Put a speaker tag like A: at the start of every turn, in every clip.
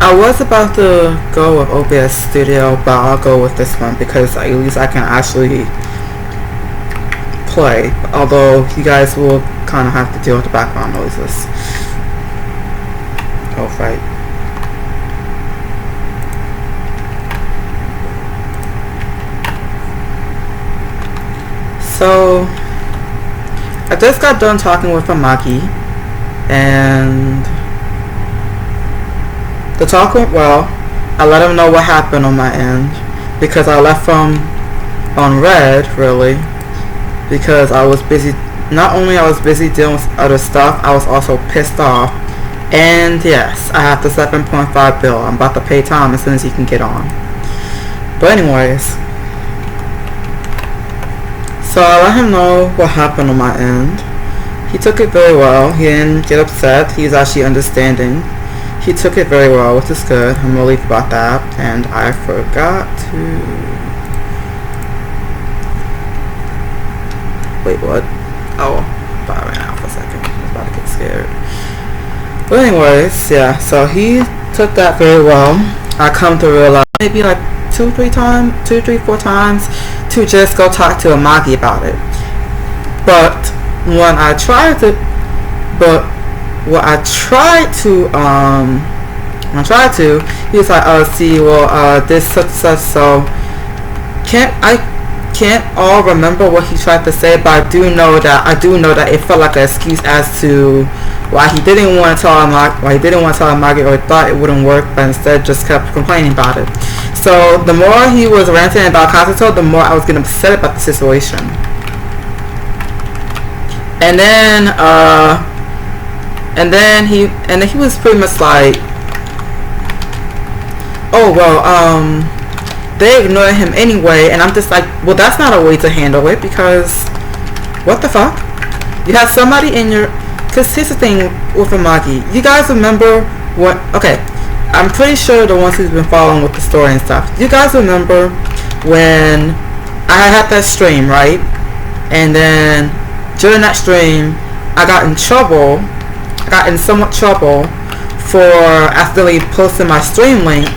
A: I was about to go with OBS Studio, but I'll go with this one because at least I can actually play. Although you guys will kind of have to deal with the background noises. Oh, right. So, I just got done talking with Amagi, and the talk went well. I let him know what happened on my end, because I left him on red, really, because I was busy. Not only I was busy dealing with other stuff, I was also pissed off. And yes, I have the 7.5 bill. I'm about to pay Tom as soon as he can get on. But anyways, so I let him know what happened on my end. He took it very well. He didn't get upset. He's actually understanding. He took it very well, which is good. I'm relieved about that. And I forgot to... Wait, what? Oh, I ran out for a second. I was about to get scared. But anyways, yeah, so he took that very well. I come to realize maybe like 2, 3, 4 times to just go talk to Amagi about it. But when I tried to, he was like, oh, see, well, this such, so can't all remember what he tried to say, but I do know that it felt like an excuse as to why he didn't want to tell Amagi, or thought it wouldn't work, but instead just kept complaining about it. So the more he was ranting about Kazuto, the more I was getting upset about the situation. And then he was pretty much like, oh well, they ignored him anyway, and I'm just like, well, that's not a way to handle it, because what the fuck? You have somebody in your... Because here's the thing with Amagi. You guys remember what... Okay, I'm pretty sure the ones who's been following with the story and stuff. You guys remember when I had that stream, right? And then during that stream, I got in trouble. I got in somewhat trouble for accidentally posting my stream link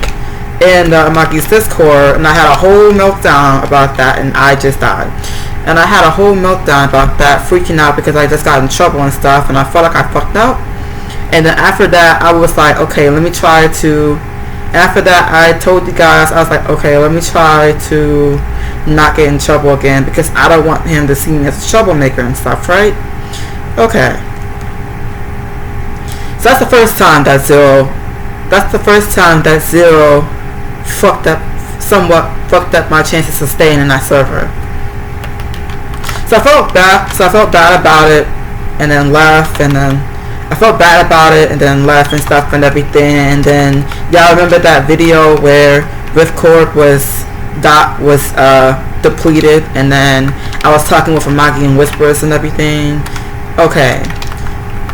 A: in Amagi's Discord, and I had a whole meltdown about that, and I just died. And I had a whole meltdown about that, freaking out because I just got in trouble and stuff, and I felt like I fucked up. And then after that, I was like, okay, let me try to... After that, I told you guys, I was like, okay, let me try to not get in trouble again, because I don't want him to see me as a troublemaker and stuff, right? Okay. So that's the first time that Zero somewhat fucked up my chances of staying in that server. So I felt bad about it, and then left, and then I felt bad about it, and then left and stuff and everything. And then y'all remember that video where Riftcord was depleted, and then I was talking with Amagi and Whispers and everything. Okay.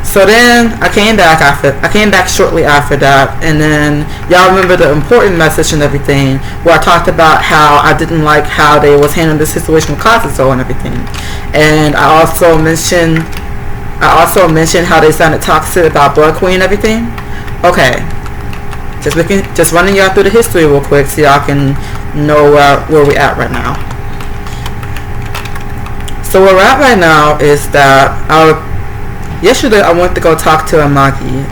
A: So then I came back shortly after that, and then y'all remember the important message and everything, where I talked about how I didn't like how they was handling the situation with Kazuto and everything. And I also mentioned how they sounded toxic about Blood Queen and everything. Okay. Just running y'all through the history real quick so y'all can know where we're at right now. So where we're at right now is that yesterday I went to go talk to Amagi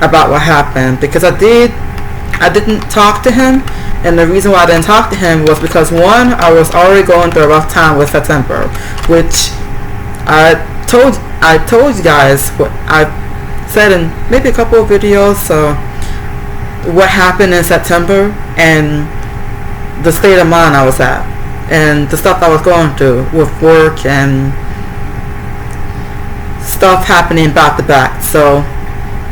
A: about what happened, because I didn't talk to him, and the reason why I didn't talk to him was because, one, I was already going through a rough time with September, which I told you guys what I said in maybe a couple of videos, so what happened in September and the state of mind I was at, and the stuff I was going through with work and stuff happening back to back. So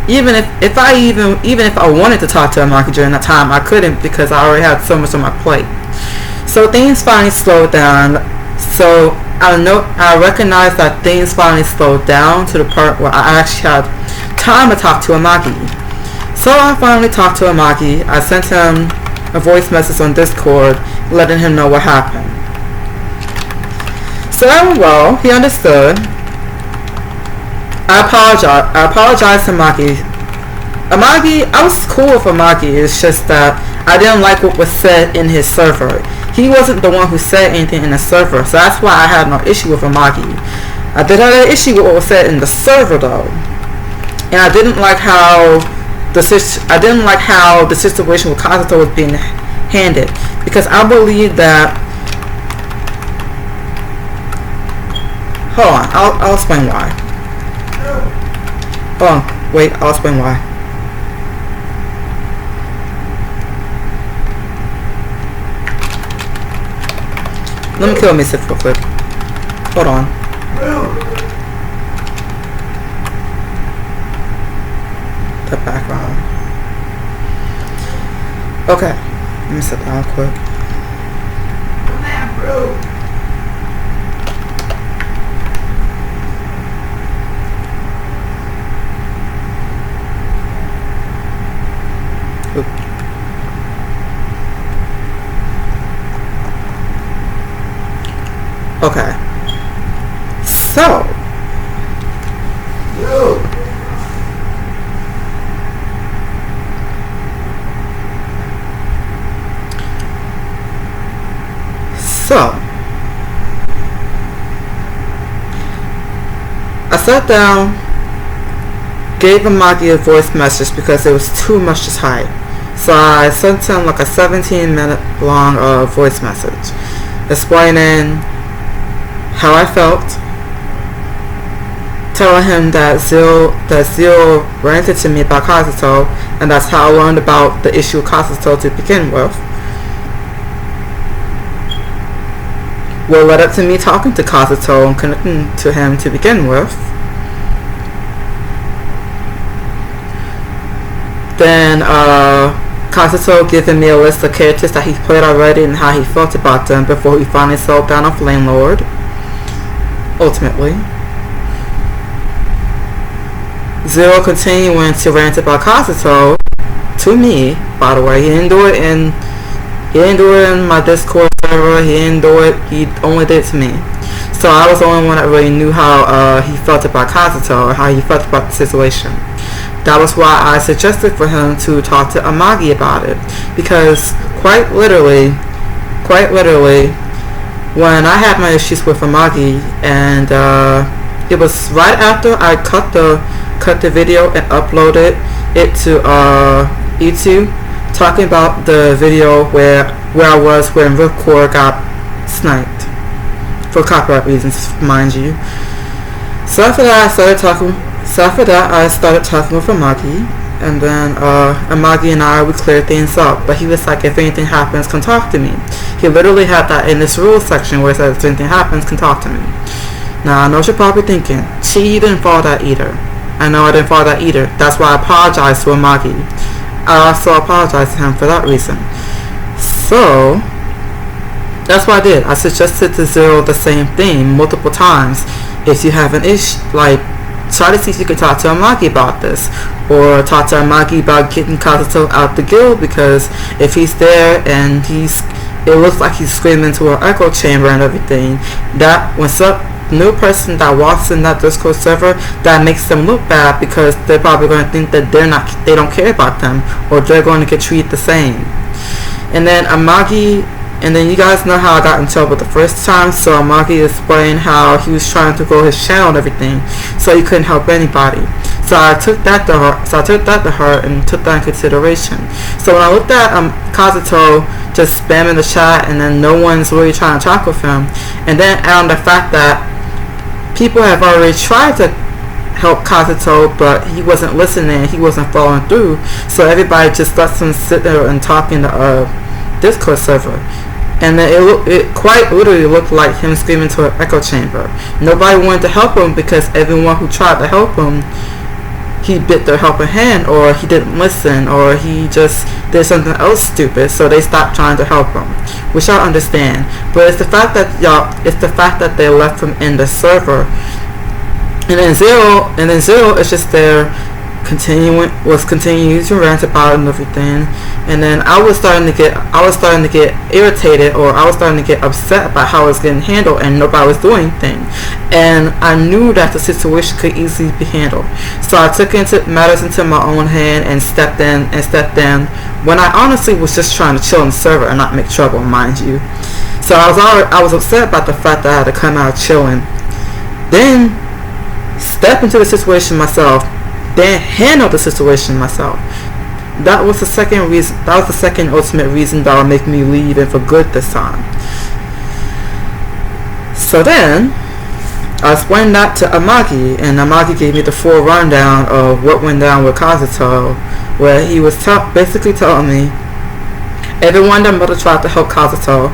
A: even if I wanted to talk to Amagi during that time, I couldn't, because I already had so much on my plate. So things finally slowed down. So I recognized that things finally slowed down to the part where I actually had time to talk to Amagi. So I finally talked to Amagi. I sent him a voice message on Discord letting him know what happened. So that went well. He understood. I apologized to Amagi Amagi, I was cool with Amagi. It's just that I didn't like what was said in his server. He wasn't the one who said anything in the server, so that's why I had no issue with Amagi. I did have an issue with what was said in the server though, and I didn't like how the situation with Kazuto was being handed, because I believe that. Hold on, I'll explain why. Hold on, wait, I'll explain why. Let me kill Misa real quick. Hold on. The background. Okay. Let me sit down quick. Okay. So. I sat down, gave Amagi a voice message because it was too much to type. So I sent him like a 17-minute long voice message explaining how I felt, telling him that Zero ranted to me about Kazuto, and that's how I learned about the issue of Kazuto to begin with. What led up to me talking to Kazuto and connecting to him to begin with. Then Kazuto giving me a list of characters that he played already and how he felt about them before he finally settled down on Flame Lord. Ultimately, Zero continuing to rant about Kazuto to me. By the way, he didn't do it in my Discord server. He didn't do it. He only did it to me. So I was the only one that really knew how he felt about Kazuto or how he felt about the situation. That was why I suggested for him to talk to Amagi about it, because quite literally, when I had my issues with Amagi, and it was right after I cut the video and uploaded it to YouTube, talking about the video where I was when Ripcore got sniped for copyright reasons, mind you. So after that, I started talking with Amagi, and then Amagi and we cleared things up. But he was like, if anything happens, come talk to me. He literally had that in this rules section where it says, if anything happens, come talk to me. Now I know what you're probably thinking, she didn't follow that either. I know I didn't follow that either. That's why I apologized to Amagi. I also apologized to him for that reason. So that's what I did. I suggested to Zero the same thing multiple times. If you have an issue, like, try to see if you can talk to Amagi about this, or talk to Amagi about getting Kazuto out the guild, because if he's there and it looks like he's screaming into an echo chamber and everything, that when some new person that walks in that Discord server, that makes them look bad, because they're probably going to think that they don't care about them, or they're going to get treated the same. And then and then you guys know how I got in trouble the first time, so Amagi explained how he was trying to grow his channel and everything, so he couldn't help anybody. So I took that to her, and took that in consideration. So when I looked at Kazuto just spamming the chat, and then no one's really trying to talk with him, and then add on the fact that people have already tried to help Kazuto, but he wasn't listening, he wasn't following through, so everybody just lets him sit there and talk in the Discord server. And then it quite literally looked like him screaming to an echo chamber. Nobody wanted to help him, because everyone who tried to help him, he bit their helping hand, or he didn't listen, or he just did something else stupid, so they stopped trying to help him, which I understand. But it's the fact that they left him in the server, and then Zero is just there continuing to rant about it and everything, And then I was starting to get irritated, or I was starting to get upset about how it was getting handled and nobody was doing anything. And I knew that the situation could easily be handled. So I took matters into my own hand and stepped in when I honestly was just trying to chill on the server and not make trouble, mind you. So I was upset about the fact that I had to come out chilling, then step into the situation myself, then handle the situation myself. That was the second reason. That was the second ultimate reason that will make me leave, and for good this time. So then I explained that to Amagi, and Amagi gave me the full rundown of what went down with Kazuto, where he was basically telling me everyone that mother tried to help Kazuto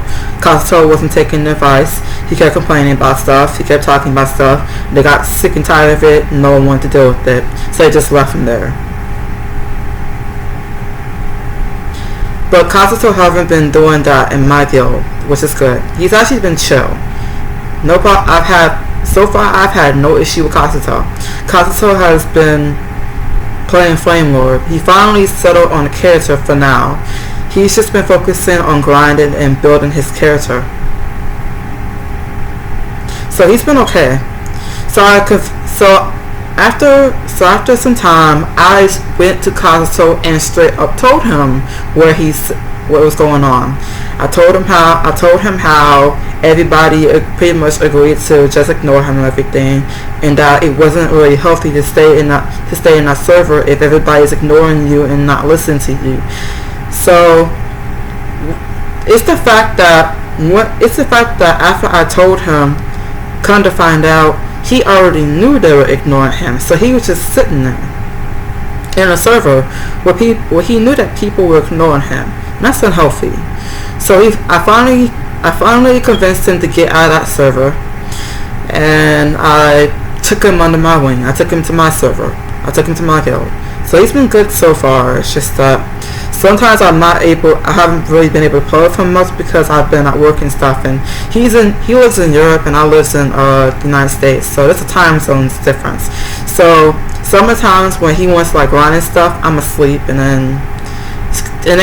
A: wasn't taking advice. He kept complaining about stuff. He kept talking about stuff. They got sick and tired of it. No one wanted to deal with it, so they just left him there. But Kazuto hasn't been doing that in my guild, which is good. He's actually been chill. So far I've had no issue with Kazuto. Kazuto has been playing Flame Lord. He finally settled on a character for now. He's just been focusing on grinding and building his character. So he's been okay. So after some time, I went to Kazuto and straight up told him what was going on. I told him how everybody pretty much agreed to just ignore him and everything, and that it wasn't really healthy to stay in that server if everybody's ignoring you and not listening to you. So it's the fact that after I told him, come to find out, he already knew they were ignoring him, so he was just sitting there in a server where he knew that people were ignoring him. And that's unhealthy. So I finally convinced him to get out of that server, and I took him under my wing. I took him to my server. I took him to my guild. So he's been good so far. It's just that sometimes I haven't really been able to play with him much because I've been at work and stuff, and he lives in Europe and I live in the United States, so there's a time zone difference. So some of the times when he wants like grind and stuff, I'm asleep, and then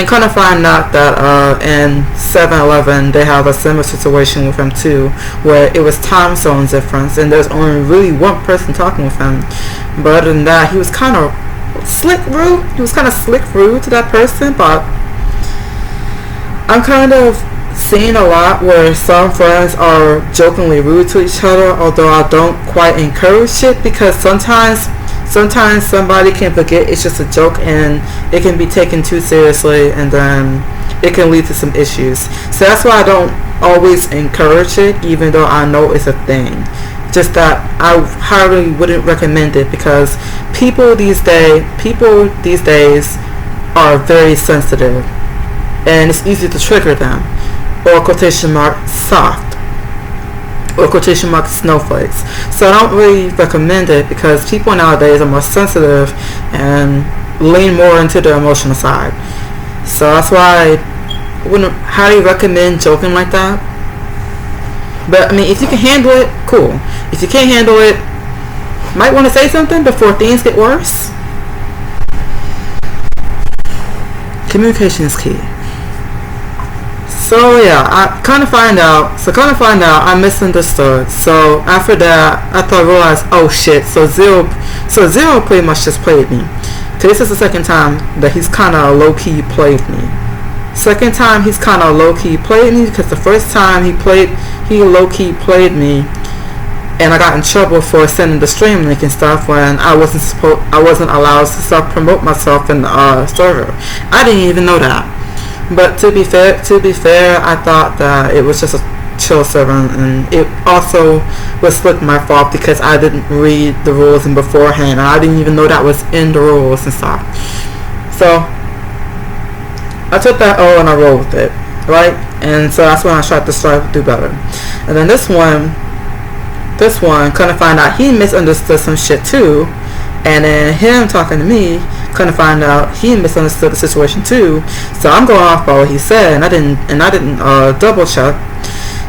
A: kind of find out that in 7-Eleven they have a similar situation with him too, where it was time zone difference and there's only really one person talking with him. But other than that, he was kind of slick rude to that person. But I'm kind of seeing a lot where some friends are jokingly rude to each other, although I don't quite encourage it, because sometimes somebody can forget it's just a joke and it can be taken too seriously, and then it can lead to some issues. So that's why I don't always encourage it, even though I know it's a thing. Just that I highly wouldn't recommend it, because people these days are very sensitive, and it's easy to trigger them, or quotation mark soft, or quotation mark snowflakes. So I don't really recommend it, because people nowadays are more sensitive and lean more into their emotional side. So that's why I wouldn't highly recommend joking like that. But I mean, if you can handle it, cool. If you can't handle it, might want to say something before things get worse. Communication is key. So yeah, I kind of find out I misunderstood. So after that, I realized, oh shit. So Zero pretty much just played me. Cause this is the second time that he's kind of low key played me. Second time he's kind of low key played me, because the first time he low key played me, and I got in trouble for sending the stream link and stuff when I wasn't allowed to self-promote myself in the server. I didn't even know that. But to be fair, I thought that it was just a chill server, and it also was my fault because I didn't read the rules in beforehand, and I didn't even know that was in the rules and stuff. So I took that O and I rolled with it, right? And so that's when I tried to do better. And then this one, kind of find out he misunderstood some shit too, and then him talking to me, kind of find out he misunderstood the situation too. So I'm going off by what he said, and I didn't double check.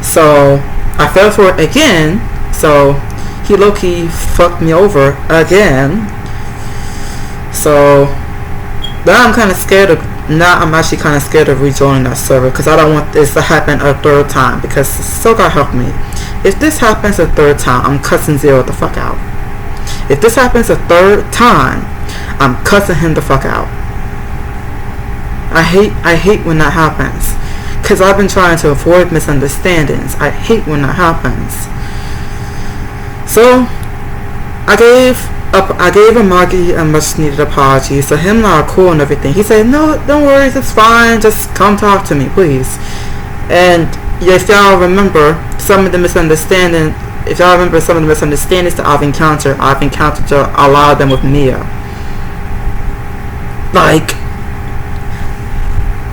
A: So I fell for it again. So he low key fucked me over again. So now I'm kind of scared of now I'm actually kind of scared of rejoining that server because I don't want this to happen a third time. Because so God help me, if this happens a third time, I'm cussing Zero the fuck out. If this happens a third time, I'm cussing him the fuck out. I hate when that happens, because I've been trying to avoid misunderstandings. I hate when that happens. So I gave Amagi a much needed apology. So him and I are cool and everything. He said, no, don't worry, it's fine, just come talk to me, please. And if y'all remember some of the misunderstandings that I've encountered a lot of them with Mia. Like,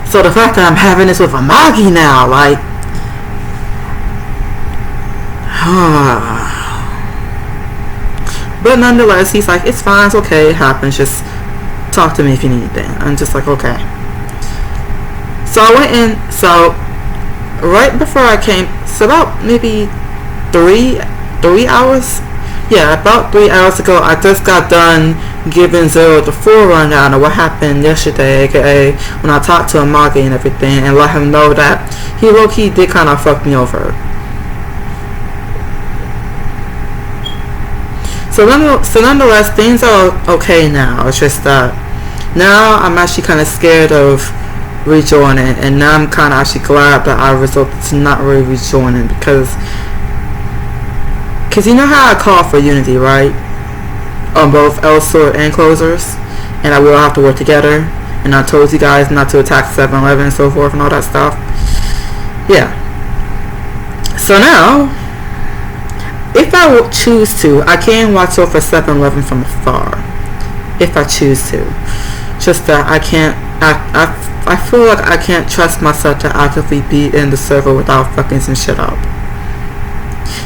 A: so the fact that I'm having this with Amagi now, like, but nonetheless, he's like, it's fine, it's okay, it happens, just talk to me if you need anything. I'm just like, okay. So I went in, so right before I came, so about maybe 3 hours? Yeah, about 3 hours ago, I just got done giving Zero the full rundown of what happened yesterday, aka when I talked to Amagi and everything, and let him know that he low-key did kind of fuck me over. So nonetheless, things are okay now. It's just that now I'm actually kind of scared of rejoining, and now I'm kind of actually glad that I resorted to not really rejoining, because you know how I call for unity, right? On both L-Sword and Closers, and I will have to work together, and I told you guys not to attack 7-Eleven and so forth and all that stuff. Yeah. So now, if I would choose to, I can watch over 7-Eleven from afar. If I choose to. Just that I can't, I feel like I can't trust myself to actively be in the server without fucking some shit up.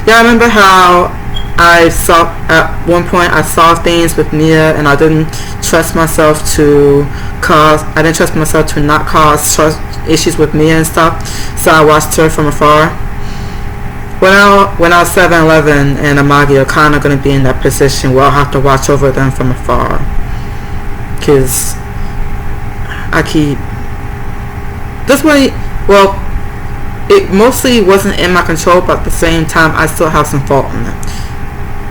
A: Yeah, I remember how I saw, at one point I saw things with Mia and I didn't trust myself to not cause trust issues with Mia and stuff, so I watched her from afar. When I was 7-Eleven and Amagi are kind of going to be in that position where I'll have to watch over them from afar, because this way, well, it mostly wasn't in my control, but at the same time I still have some fault in it.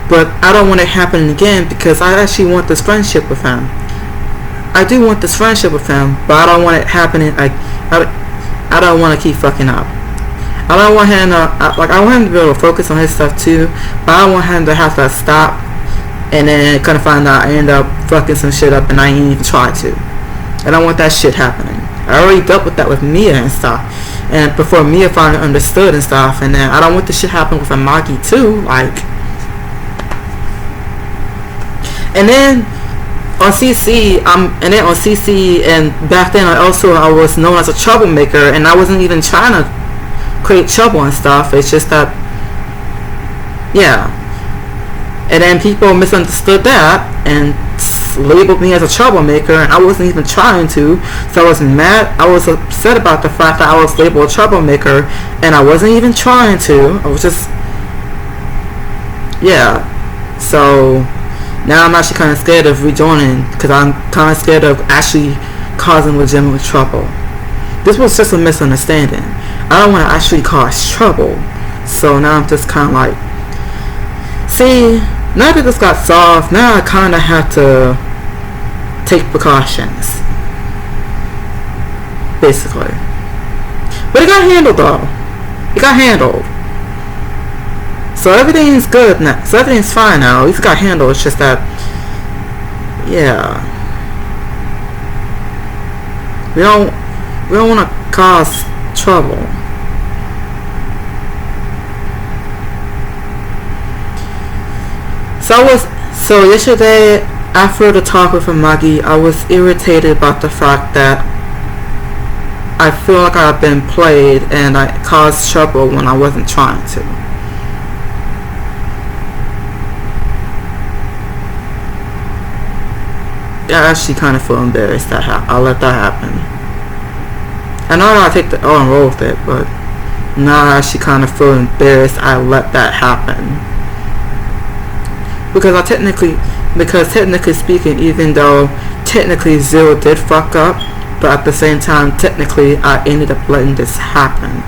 A: But I don't want it happening again, because I actually want this friendship with him. I do want this friendship with him, but I don't want it happening. I don't want to keep fucking up. I don't want him to, I want him to be able to focus on his stuff too, but I don't want him to have to stop and then kind of find out I end up fucking some shit up and I ain't even tried to. I don't want that shit happening. I already dealt with that with Mia and stuff, and before Mia finally understood and stuff, and then I don't want this shit happen with Amagi too, like. And then on CC, and back then I was known as a troublemaker, and I wasn't even trying to create trouble and stuff. It's just that, yeah. And then people misunderstood that and labeled me as a troublemaker, and I wasn't even trying to. So I was mad. I was upset about the fact that I was labeled a troublemaker, and I wasn't even trying to. I was just, yeah. So now I'm actually kind of scared of rejoining, because I'm kind of scared of actually causing legitimate trouble. This was just a misunderstanding. I don't want to actually cause trouble. So now I'm just kind of like, see, now that this got solved, now I kind of have to take precautions, basically. But it got handled though. It got handled. So everything's good now. So everything's fine now. At least it got handled. It's just that, yeah, we don't want to cause trouble. So yesterday, after the talk with Amagi, I was irritated about the fact that I feel like I've been played and I caused trouble when I wasn't trying to. I actually kind of feel embarrassed that I let that happen. I know I take the L and roll with it, but now I actually kind of feel embarrassed I let that happen. Because technically speaking, even though technically Zero did fuck up, but at the same time, technically, I ended up letting this happen.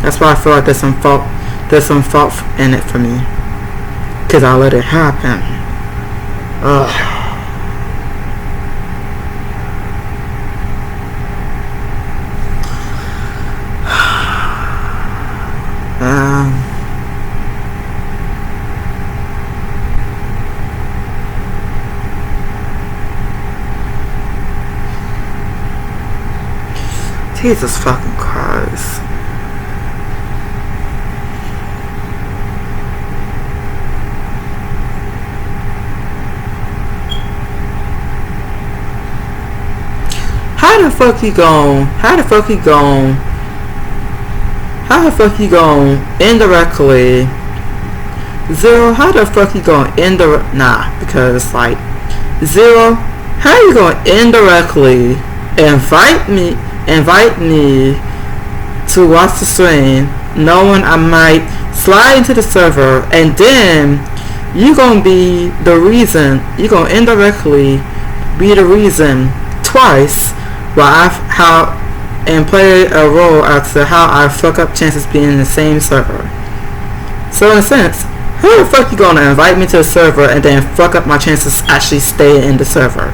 A: That's why I feel like there's some fault in it for me, cause I let it happen. Ugh. Jesus fucking Christ. How the fuck he gon' indirectly Zero, how the fuck you gon' because like Zero, how you gonna indirectly invite me to watch the stream knowing I might slide into the server, and then you gonna indirectly be the reason twice and play a role as to how I fuck up chances being in the same server. So in a sense, how the fuck you gonna invite me to the server and then fuck up my chances actually staying in the server?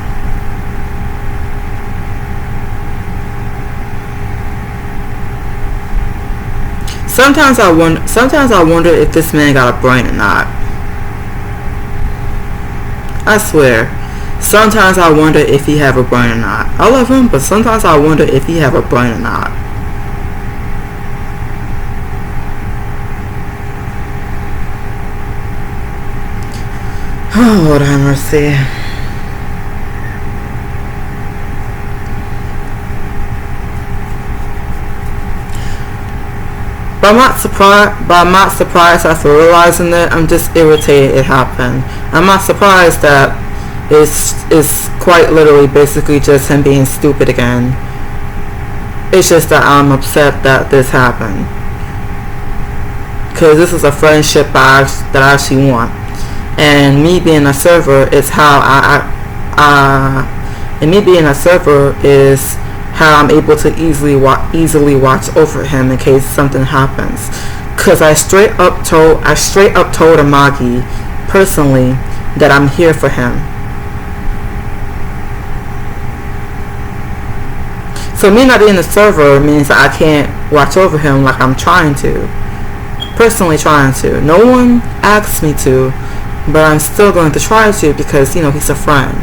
A: Sometimes I wonder if this man got a brain or not. I swear. Sometimes I wonder if he have a brain or not. I love him, but sometimes I wonder if he have a brain or not. Oh, Lord have mercy. But I'm not surprised after realizing it. I'm just irritated it happened. I'm not surprised that it's quite literally basically just him being stupid again. It's just that I'm upset that this happened, because this is a friendship that I actually want, and me being a server is how I'm able to easily watch over him in case something happens. Cause I straight up told Amagi personally that I'm here for him. So me not being a server means that I can't watch over him like I'm personally trying to. No one asked me to, but I'm still going to try to, because he's a friend.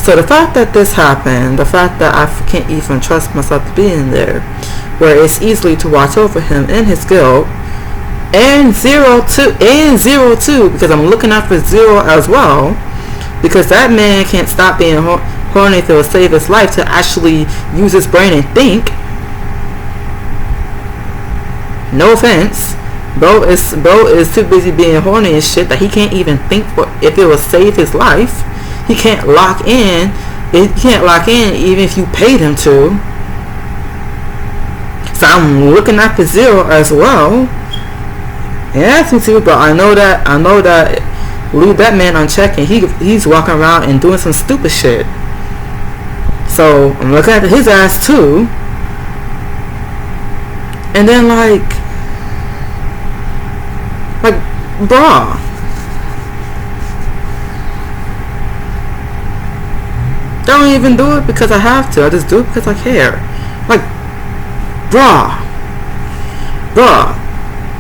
A: So the fact that this happened, the fact that I can't even trust myself to be in there, where it's easily to watch over him in his guild, and Zero too, because I'm looking out for Zero as well, because that man can't stop being horny if it will save his life to actually use his brain and think. No offense, bro is too busy being horny and shit that he can't even think if it will save his life. He can't lock in. Even if you paid him to. So I'm looking at the Zero as well. He asked me to, but I know that leave that man unchecked and he's walking around and doing some stupid shit. So I'm looking at his ass too. And then like bruh. Don't even do it because I have to. I just do it because I care. Like, bruh.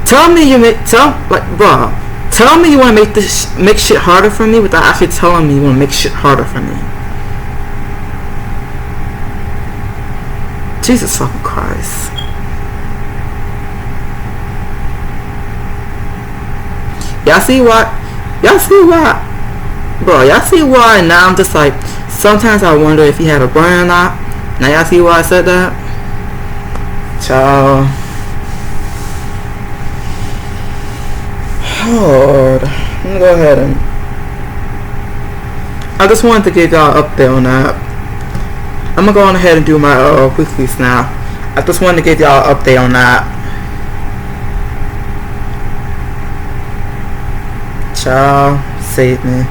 A: Tell me you want to make shit harder for me without actually telling me you want to make shit harder for me. Jesus fucking Christ. Y'all see why? Bro, y'all see why now I'm just like, sometimes I wonder if he had a brain or not. Now y'all see why I said that? Ciao. Lord. Let me go ahead and... I just wanted to give y'all an update on that. I'm gonna go on ahead and do my weeklies now. I just wanted to give y'all an update on that. Ciao. Save me.